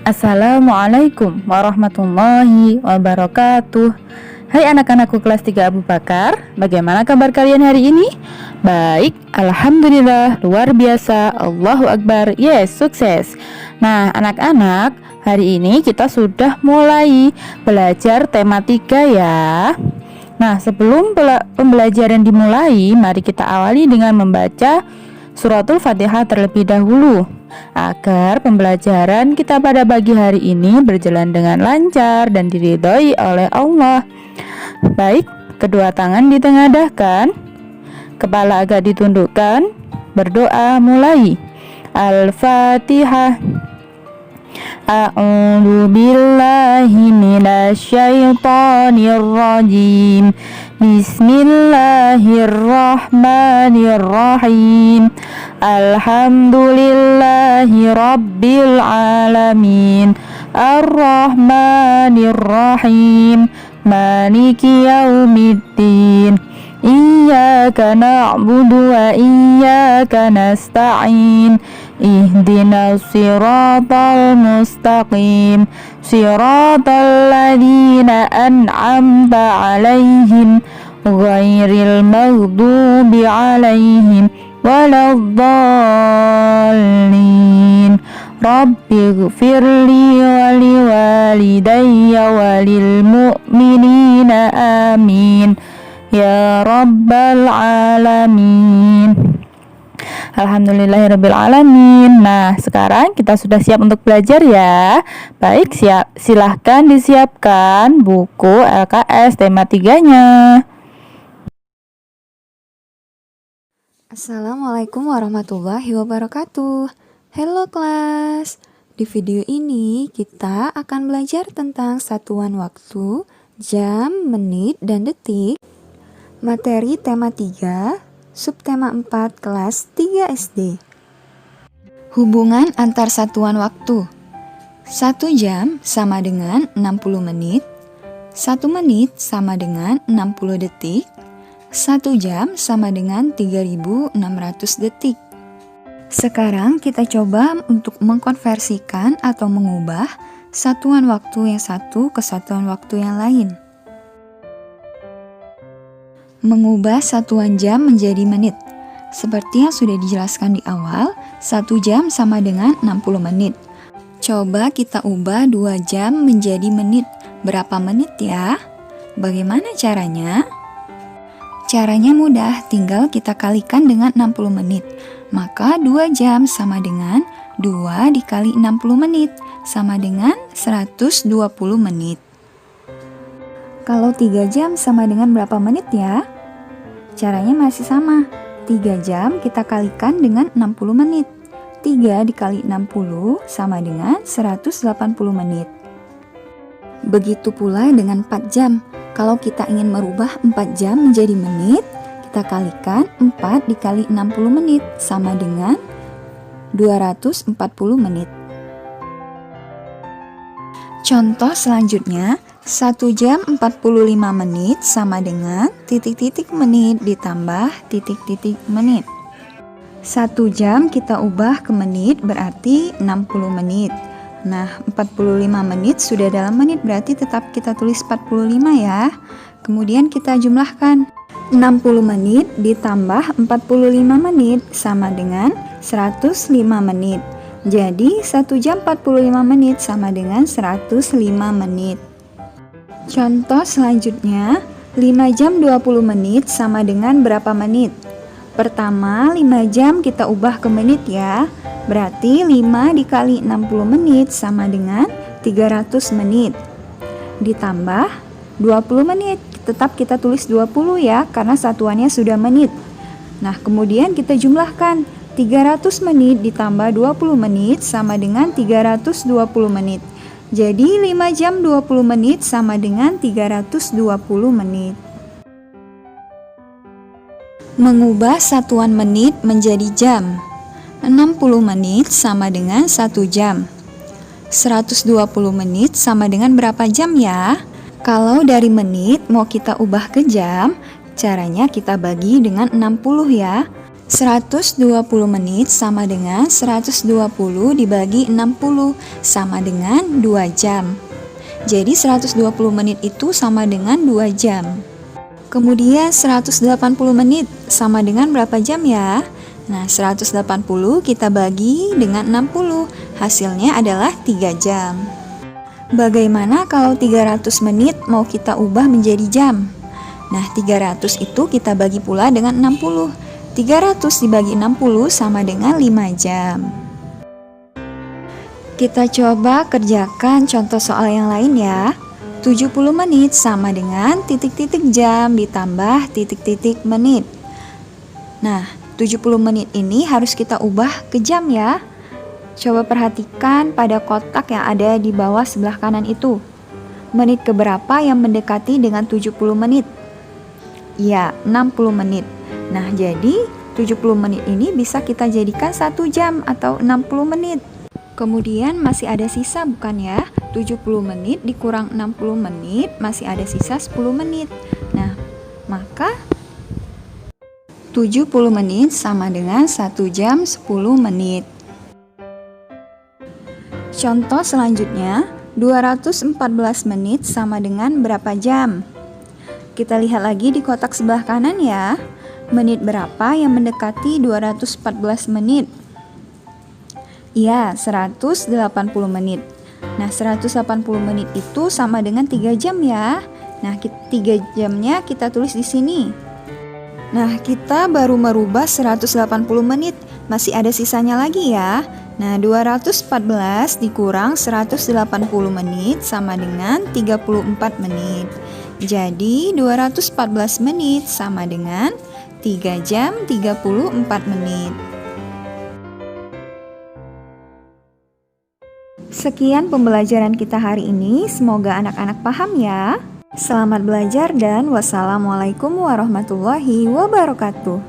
Assalamualaikum warahmatullahi wabarakatuh. Hai anak-anakku kelas 3 Abu Bakar, bagaimana kabar kalian hari ini? Baik, alhamdulillah, luar biasa, Allahu Akbar, yes, sukses. Nah anak-anak, hari ini kita sudah mulai belajar tema 3 ya. Nah sebelum pembelajaran dimulai, mari kita awali dengan membaca Suratul Fatihah terlebih dahulu, agar pembelajaran kita pada pagi hari ini berjalan dengan lancar dan diridhoi oleh Allah. Baik, kedua tangan ditengadahkan, kepala agak ditundukkan, berdoa mulai. Al-Fatihah. A'udzu billahi minasyaitonir rajim. Bismillahirrahmanirrahim. Alhamdulillahi rabbil alamin. Ar-Rahmanir-Rahim. Maliki yaumiddin. Iyyaka na'budu wa iyyaka nasta'in. Ihdinas siratal mustaqim. Siratal ladzina an'amta 'alaihim ghairil maghdubi 'alaihim waladdallin. Rabbighfirli wa liwalidayya walil mu'minina amin ya rabbal alamin. Alhamdulillahirabbil alamin. Nah, sekarang kita sudah siap untuk belajar ya. Baik, silahkan disiapkan buku LKS tema 3-nya. Assalamualaikum warahmatullahi wabarakatuh. Halo kelas. Di video ini kita akan belajar tentang satuan waktu, jam, menit, dan detik. Materi tema 3, subtema 4 kelas 3 SD. Hubungan antar satuan waktu. 1 jam sama dengan 60 menit. 1 menit sama dengan 60 detik. 1 jam sama dengan 3600 detik. Sekarang kita coba untuk mengkonversikan atau mengubah satuan waktu yang satu ke satuan waktu yang lain. Mengubah satuan jam menjadi menit. Seperti yang sudah dijelaskan di awal, 1 jam sama dengan 60 menit. Coba kita ubah 2 jam menjadi menit. Berapa menit ya? Bagaimana caranya? Caranya mudah, tinggal kita kalikan dengan 60 menit. Maka 2 jam sama dengan 2 dikali 60 menit, sama dengan 120 menit. Kalau 3 jam sama dengan berapa menit ya? Caranya masih sama. 3 jam kita kalikan dengan 60 menit. 3 dikali 60 sama dengan 180 menit. Begitu pula dengan 4 jam. Kalau kita ingin merubah 4 jam menjadi menit, kita kalikan 4 dikali 60 menit sama dengan 240 menit. Contoh selanjutnya, 1 jam 45 menit sama dengan titik-titik menit ditambah titik-titik menit. 1 jam kita ubah ke menit berarti 60 menit. Nah, 45 menit sudah dalam menit berarti tetap kita tulis 45 ya. Kemudian kita jumlahkan. 60 menit ditambah 45 menit sama dengan 105 menit. Jadi 1 jam 45 menit sama dengan 105 menit. Contoh selanjutnya, 5 jam 20 menit sama dengan berapa menit? Pertama, 5 jam kita ubah ke menit ya. Berarti 5 dikali 60 menit sama dengan 300 menit. Ditambah 20 menit. Tetap kita tulis 20 ya, karena satuannya sudah menit. Nah, kemudian kita jumlahkan. 300 menit ditambah 20 menit sama dengan 320 menit. Jadi 5 jam 20 menit sama dengan 320 menit. Mengubah satuan menit menjadi jam. 60 menit sama dengan 1 jam. 120 menit sama dengan berapa jam ya? Kalau dari menit mau kita ubah ke jam, caranya kita bagi dengan 60 ya. 120 menit sama dengan 120 dibagi 60 sama dengan 2 jam. Jadi 120 menit itu sama dengan 2 jam. Kemudian 180 menit sama dengan berapa jam ya? Nah, 180 kita bagi dengan 60, hasilnya adalah 3 jam. Bagaimana kalau 300 menit mau kita ubah menjadi jam? Nah, 300 itu kita bagi pula dengan 60. 300 dibagi 60 sama dengan 5 jam. Kita coba kerjakan contoh soal yang lain ya. 70 menit sama dengan titik-titik jam ditambah titik-titik menit. Nah, 70 menit ini harus kita ubah ke jam ya. Coba perhatikan pada kotak yang ada di bawah sebelah kanan itu. Menit keberapa yang mendekati dengan 70 menit? Ya, 60 menit. Nah, jadi 70 menit ini bisa kita jadikan 1 jam atau 60 menit. Kemudian masih ada sisa bukan ya? 70 menit dikurang 60 menit masih ada sisa 10 menit. Nah, maka 70 menit sama dengan 1 jam 10 menit. Contoh selanjutnya, 214 menit sama dengan berapa jam? Kita lihat lagi di kotak sebelah kanan ya. Menit berapa yang mendekati 214 menit? Ya, 180 menit. Nah, 180 menit itu sama dengan 3 jam ya. Nah, 3 jamnya kita tulis di sini. Nah, kita baru merubah 180 menit. Masih ada sisanya lagi ya. Nah, 214 dikurang 180 menit sama dengan 34 menit. Jadi, 214 menit sama dengan 3 jam 34 menit. Sekian pembelajaran kita hari ini, semoga anak-anak paham ya. Selamat belajar dan wassalamualaikum warahmatullahi wabarakatuh.